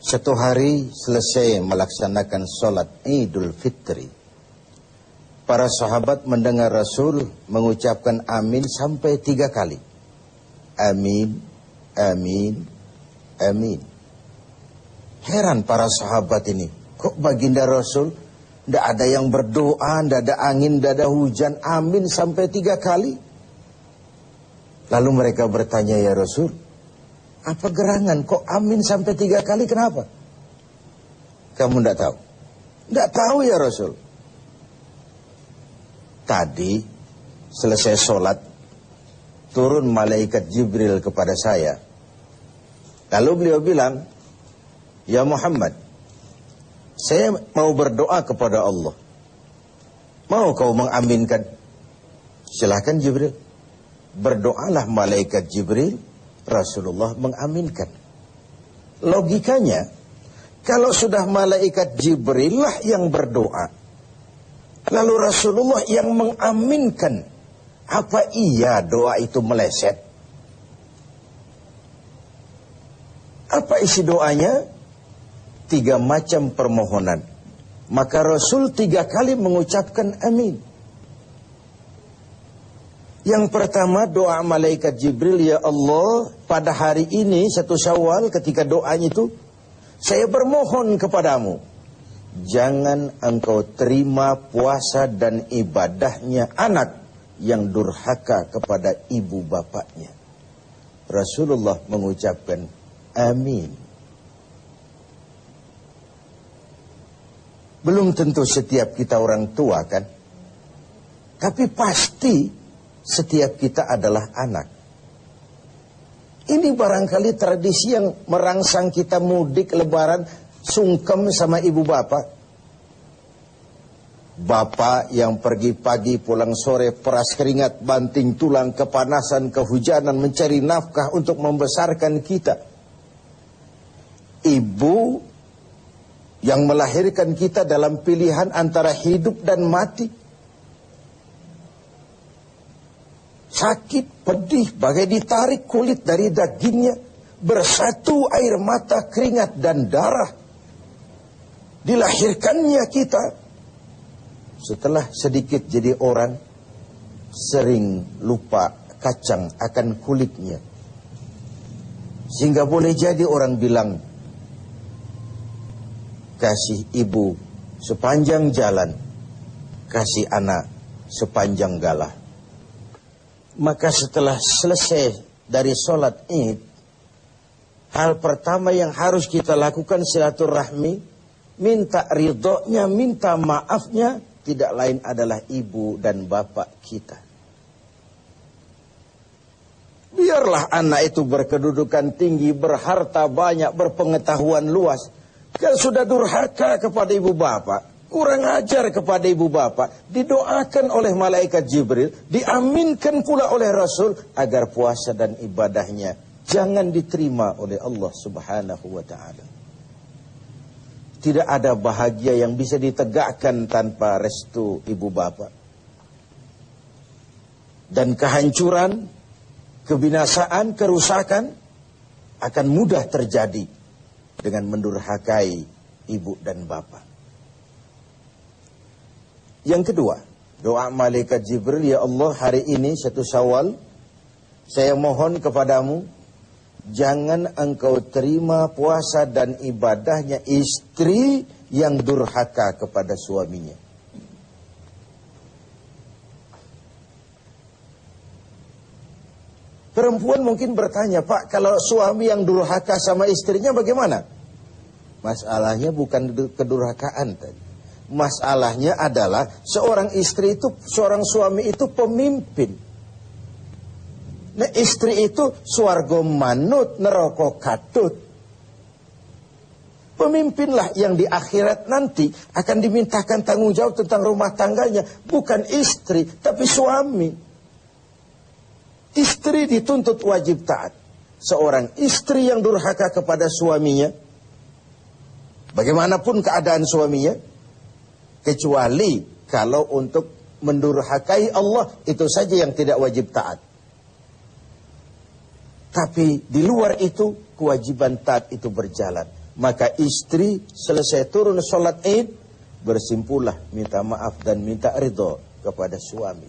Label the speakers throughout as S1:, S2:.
S1: Satu hari selesai melaksanakan sholat Idul Fitri, para sahabat mendengar Rasul mengucapkan amin sampai 3 kali. Amin, amin, amin. Heran para sahabat ini, kok baginda Rasul tidak ada yang berdoa, tidak ada angin, tidak ada hujan, amin sampai 3 kali. Lalu mereka bertanya, ya Rasul, apa gerangan kok amin sampai 3 kali, kenapa? Kamu tidak tahu? Tidak tahu ya Rasul. Tadi selesai sholat, turun malaikat Jibril kepada saya. Lalu beliau bilang, ya Muhammad, saya mau berdoa kepada Allah. Mau kau mengaminkan? Silahkan Jibril. Berdoalah malaikat Jibril, Rasulullah mengaminkan. Logikanya, kalau sudah malaikat Jibril lah yang berdoa, lalu Rasulullah yang mengaminkan, apa iya doa itu meleset? Apa isi doanya? 3 macam permohonan. Maka Rasul 3 kali mengucapkan amin. Yang pertama doa malaikat Jibril, ya Allah, pada hari ini 1 Syawal ketika doanya itu, saya bermohon kepadamu, jangan engkau terima puasa dan ibadahnya anak yang durhaka kepada ibu bapaknya. Rasulullah mengucapkan amin. Belum tentu setiap kita orang tua kan, tapi pasti setiap kita adalah anak. Ini barangkali tradisi yang merangsang kita mudik lebaran, sungkem sama ibu bapak. Bapak yang pergi pagi pulang sore, peras keringat, banting tulang, kepanasan, kehujanan, mencari nafkah untuk membesarkan kita. Ibu yang melahirkan kita dalam pilihan antara hidup dan mati. Sakit, pedih, bagai ditarik kulit dari dagingnya. Bersatu air mata, keringat dan darah. Dilahirkannya kita. Setelah sedikit jadi orang, sering lupa kacang akan kulitnya. Sehingga boleh jadi orang bilang, kasih ibu sepanjang jalan, kasih anak sepanjang galah. Maka setelah selesai dari sholat Id, hal pertama yang harus kita lakukan silaturahmi, minta ridhonya, minta maafnya, tidak lain adalah ibu dan bapak kita. Biarlah anak itu berkedudukan tinggi, berharta banyak, berpengetahuan luas. Kalau sudah durhaka kepada ibu bapak, kurang ajar kepada ibu bapak, didoakan oleh malaikat Jibril, diaminkan pula oleh Rasul, agar puasa dan ibadahnya jangan diterima oleh Allah Subhanahu wa ta'ala. Tidak ada bahagia yang bisa ditegakkan tanpa restu ibu bapak. Dan kehancuran, kebinasaan, kerusakan akan mudah terjadi dengan mendurhakai ibu dan bapak. Yang kedua, doa malaikat Jibril, ya Allah, hari ini 1 Syawal, saya mohon kepadamu, jangan engkau terima puasa dan ibadahnya istri yang durhaka kepada suaminya. Perempuan mungkin bertanya, Pak, kalau suami yang durhaka sama istrinya bagaimana? Masalahnya bukan kedurhakaan tadi. Masalahnya adalah seorang istri itu, seorang suami itu pemimpin. Nah, istri itu swarga manut, neraka katut. Pemimpinlah yang di akhirat nanti akan dimintakan tanggung jawab tentang rumah tangganya. Bukan istri, tapi suami. Istri dituntut wajib taat. Seorang istri yang durhaka kepada suaminya, bagaimanapun keadaan suaminya, kecuali kalau untuk mendurhakai Allah, itu saja yang tidak wajib taat. Tapi di luar itu, kewajiban taat itu berjalan. Maka istri selesai turun sholat Id, bersimpulah minta maaf dan minta ridho kepada suami.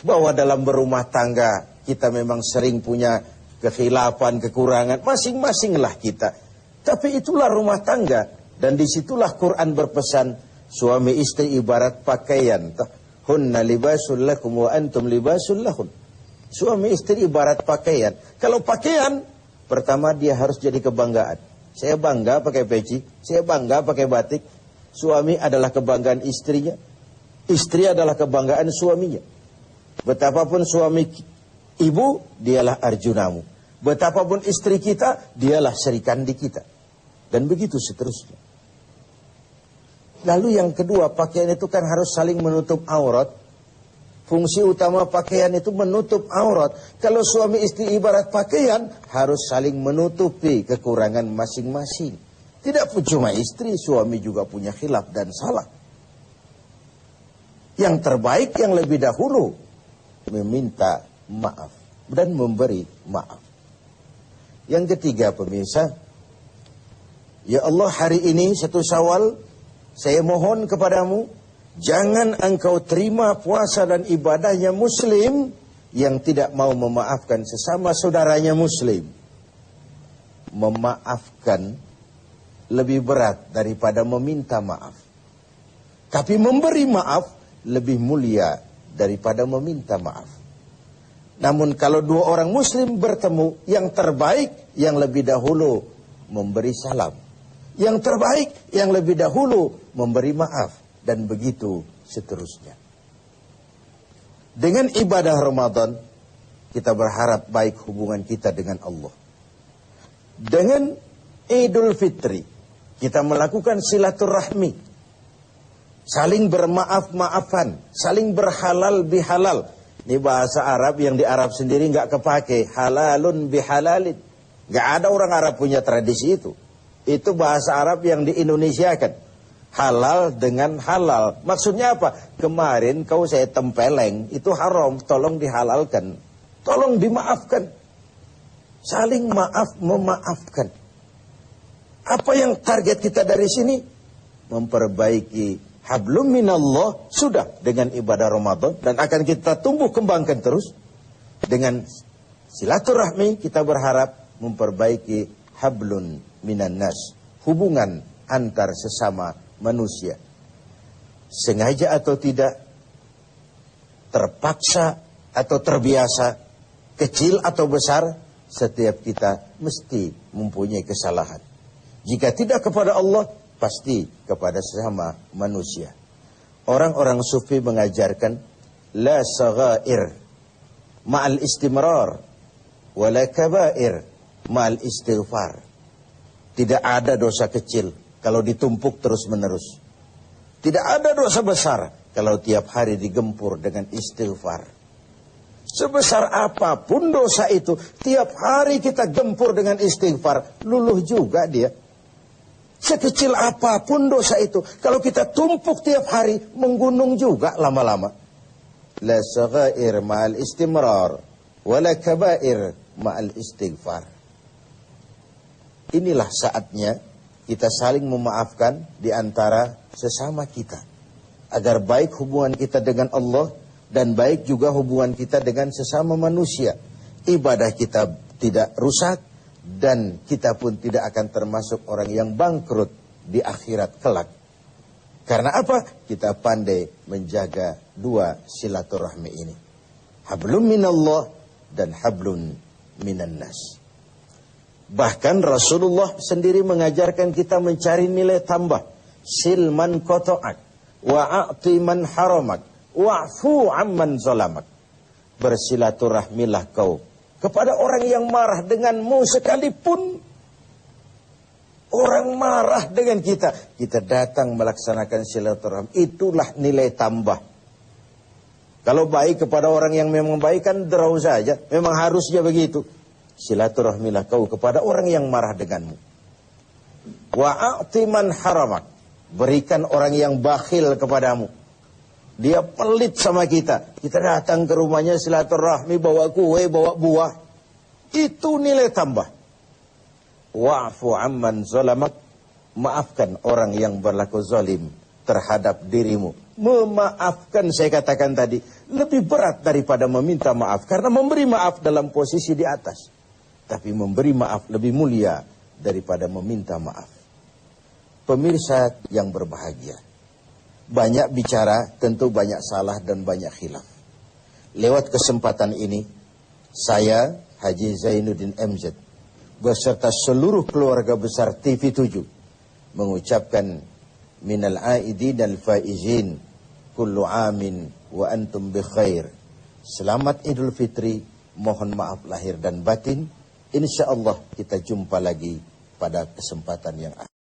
S1: Bahwa dalam berumah tangga kita memang sering punya kekhilafan, kekurangan, masing-masinglah kita. Tapi itulah rumah tangga, dan disitulah Quran berpesan, suami istri ibarat pakaian. Hunna libasul lakum wa antum libasul lahun. Suami istri ibarat pakaian. Kalau pakaian, pertama dia harus jadi kebanggaan. Saya bangga pakai peci, saya bangga pakai batik. Suami adalah kebanggaan istrinya, istri adalah kebanggaan suaminya. Betapapun suami ibu, dialah arjunamu. Betapapun istri kita, dialah serikandi kita. Dan begitu seterusnya. Lalu yang kedua, pakaian itu kan harus saling menutup aurat. Fungsi utama pakaian itu menutup aurat. Kalau suami istri ibarat pakaian, harus saling menutupi kekurangan masing-masing. Tidak cuma istri, suami juga punya khilaf dan salah. Yang terbaik, yang lebih dahulu, meminta maaf dan memberi maaf. Yang ketiga, pemirsa, ya Allah, hari ini 1 Syawal, saya mohon kepadamu, jangan engkau terima puasa dan ibadahnya muslim yang tidak mau memaafkan sesama saudaranya muslim. Memaafkan lebih berat daripada meminta maaf. Tapi memberi maaf lebih mulia daripada meminta maaf. Namun kalau dua orang muslim bertemu, yang terbaik yang lebih dahulu memberi salam. Yang terbaik yang lebih dahulu memberi maaf. Dan begitu seterusnya. Dengan ibadah Ramadan, kita berharap baik hubungan kita dengan Allah. Dengan Idul Fitri, kita melakukan silaturahmi. Saling bermaaf-maafan, saling berhalal bihalal. Ini bahasa Arab yang di Arab sendiri nggak kepake. Halalun bihalalin. Nggak ada orang Arab punya tradisi itu. Itu bahasa Arab yang di Indonesia kan. Halal dengan halal. Maksudnya apa? Kemarin kau saya tempeleng, itu haram, tolong dihalalkan. Tolong dimaafkan. Saling maaf memaafkan. Apa yang target kita dari sini? Memperbaiki hablum minallah, sudah dengan ibadah Ramadan, dan akan kita tumbuh kembangkan terus. Dengan silaturahmi kita berharap memperbaiki hablun minan nas, hubungan antar sesama manusia. Sengaja atau tidak, terpaksa atau terbiasa, kecil atau besar, setiap kita mesti mempunyai kesalahan. Jika tidak kepada Allah, pasti kepada sesama manusia. Orang-orang sufi mengajarkan la saghair ma'al istimrar wala kabair ma'al istighfar. Tidak ada dosa kecil kalau ditumpuk terus-menerus. Tidak ada dosa besar kalau tiap hari digempur dengan istighfar. Sebesar apapun dosa itu, tiap hari kita gempur dengan istighfar, luluh juga dia. Sekecil apapun dosa itu, kalau kita tumpuk tiap hari, menggunung juga lama-lama. La saghair ma'al istimrar, wala kabair ma'al istighfar. Inilah saatnya kita saling memaafkan di antara sesama kita. Agar baik hubungan kita dengan Allah dan baik juga hubungan kita dengan sesama manusia. Ibadah kita tidak rusak dan kita pun tidak akan termasuk orang yang bangkrut di akhirat kelak. Karena apa? Kita pandai menjaga dua silaturahmi ini. Hablum minallah dan hablun minan nas. Bahkan Rasulullah sendiri mengajarkan kita mencari nilai tambah. Silman koto'ak, wa'a'ti man haramak, wa'fu amman zalamak. Bersilaturahmilah kau kepada orang yang marah denganmu sekalipun. Orang marah dengan kita, kita datang melaksanakan silaturahmi. Itulah nilai tambah. Kalau baik kepada orang yang memang baik kan draw saja, memang harusnya begitu. Silaturahmilah kau kepada orang yang marah denganmu. Wa'a'ti man haramak. Berikan orang yang bakhil kepadamu. Dia pelit sama kita. Kita datang ke rumahnya silaturahmi, bawa kue, bawa buah. Itu nilai tambah. wa'fu amman zalamak, maafkan orang yang berlaku zalim terhadap dirimu. Memaafkan, saya katakan tadi, lebih berat daripada meminta maaf. Karena memberi maaf dalam posisi di atas. Tapi memberi maaf lebih mulia daripada meminta maaf. Pemirsa yang berbahagia, banyak bicara, tentu banyak salah dan banyak khilaf. Lewat kesempatan ini, saya, Haji Zainuddin MZ, beserta seluruh keluarga besar TV7, mengucapkan minal aidin al faizin kullu amin wa antum bi khair. Selamat Idul Fitri, mohon maaf lahir dan batin. Insyaallah kita jumpa lagi pada kesempatan yang akan